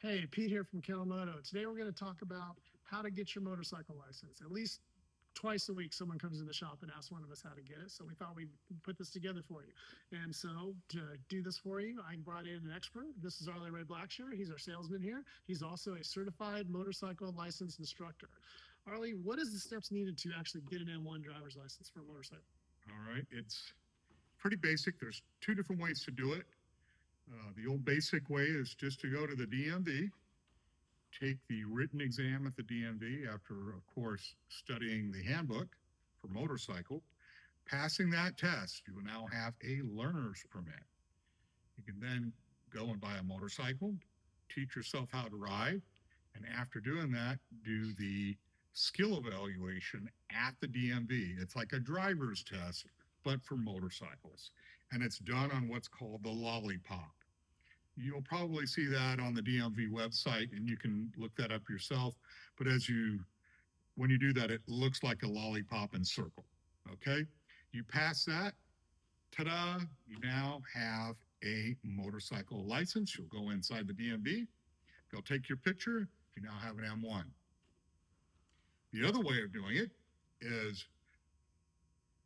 Hey, Pete here from CalMoto. Today we're going to talk about how to get your motorcycle license. At least twice a week, someone comes in the shop and asks one of us how to get it. So we thought we'd put this together for you. And so to do this for you, I brought in an expert. This is Arlie Blackshear. He's our salesman here. He's also a certified motorcycle license instructor. Arlie, what is the steps needed to actually get an M1 driver's license for a motorcycle? All right, it's pretty basic. There's two different ways to do it. The old basic way is just to go to the DMV, take the written exam at the DMV after, of course, studying the handbook for motorcycle. Passing that test, you will now have a learner's permit. You can then go and buy a motorcycle, teach yourself how to ride, and after doing that, do the skill evaluation at the DMV. It's like a driver's test, but for motorcycles. And it's done on what's called the lollipop. You'll probably see that on the DMV website, and you can look that up yourself. But when you do that, it looks like a lollipop and circle, okay? You pass that, ta-da, you now have a motorcycle license. You'll go inside the DMV, they'll take your picture, you now have an M1. The other way of doing it is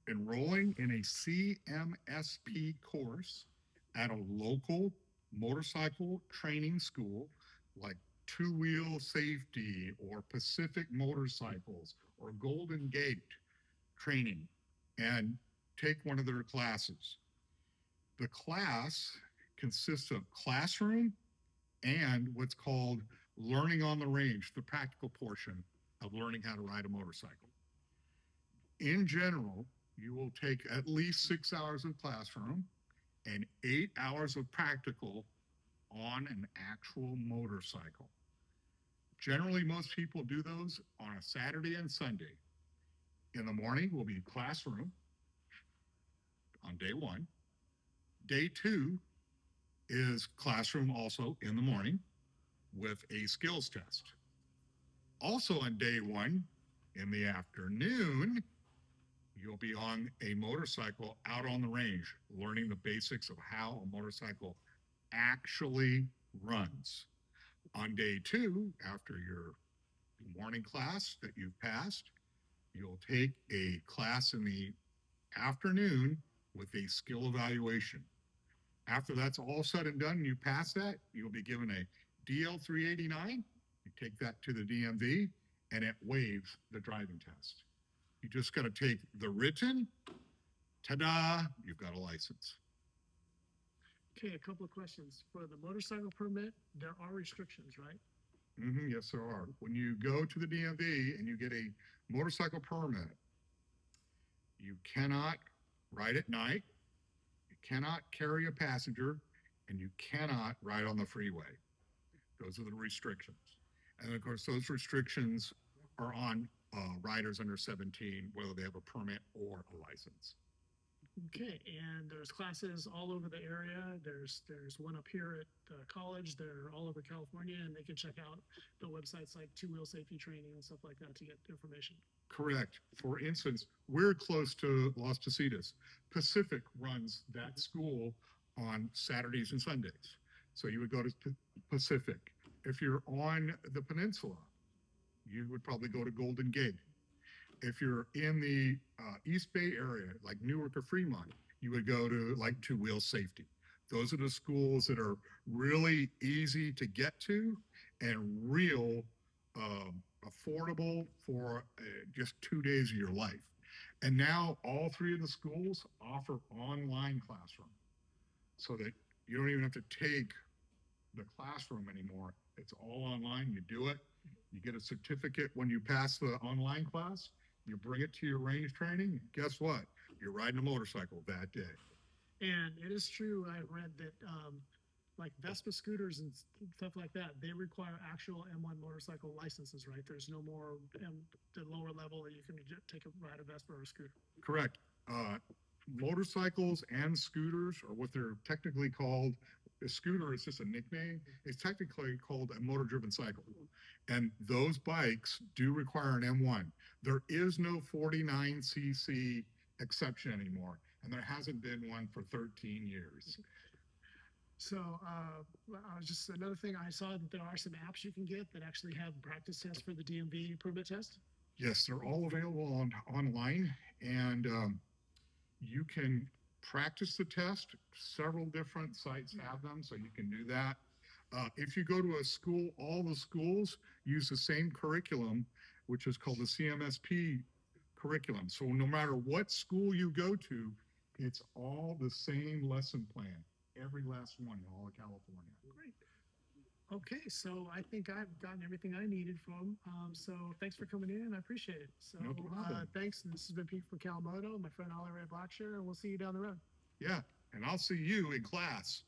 enrolling in a CMSP course at a local motorcycle training school like Two Wheel Safety or Pacific Motorcycles or Golden Gate training, and take one of their classes. The class consists of classroom and what's called learning on the range, the practical portion of learning how to ride a motorcycle. In general, you will take at least 6 hours of classroom and 8 hours of practical on an actual motorcycle. Generally, most people do those on a Saturday and Sunday. In the morning will be classroom on day one. Day two is classroom also in the morning with a skills test. Also on day one, in the afternoon, you'll be on a motorcycle out on the range, learning the basics of how a motorcycle actually runs. On day two, after your morning class that you've passed, you'll take a class in the afternoon with a skill evaluation. After that's all said and done and you pass that, you'll be given a DL 389. You take that to the DMV and it waives the driving test. You just got to take the written, ta-da, you've got a license. Okay, a couple of questions. For the motorcycle permit, there are restrictions, right? Yes, there are. When you go to the DMV and you get a motorcycle permit, you cannot ride at night, you cannot carry a passenger, and you cannot ride on the freeway. Those are the restrictions. And of course, those restrictions are on riders under 17, whether they have a permit or a license. Okay, and there's classes all over the area. There's one up here at college. They're all over California, and they can check out the websites like Two Wheel Safety Training and stuff like that to get information. Correct. For instance, we're close to Las Positas. Pacific runs that school on Saturdays and Sundays. So you would go to Pacific. If you're on the peninsula, you would probably go to Golden Gate. If you're in the East Bay area, like Newark or Fremont, you would go to like Two Wheel Safety. Those are the schools that are really easy to get to and real affordable for just 2 days of your life. And now all three of the schools offer online classroom so that you don't even have to take the classroom anymore. It's all online. You do it. You get a certificate when you pass the online class. You bring it to your range training. Guess what? You're riding a motorcycle that day. And it is true. I read that like Vespa scooters and stuff like that, they require actual M1 motorcycle licenses, right? There's no more the lower level that you can take a ride a Vespa or a scooter. Correct. Motorcycles and scooters are what they're technically called. A scooter is just a nickname. It's technically called a motor-driven cycle. And those bikes do require an M1. There is no 49cc exception anymore, and there hasn't been one for 13 years. So, just another thing, I saw that there are some apps you can get that actually have practice tests for the DMV permit test. Yes, they're all available online, and you can practice the test. Several different sites have them, so you can do that. If you go to a school, all the schools use the same curriculum, which is called the CMSP curriculum. So no matter what school you go to, it's all the same lesson plan, every last one in all of California. Great. Okay, so I think I've gotten everything I needed from. So thanks for coming in. I appreciate it. So No problem. thanks. This has been Pete from CalMoto, my friend Arlie Ray Blackshear, and we'll see you down the road. Yeah, and I'll see you in class.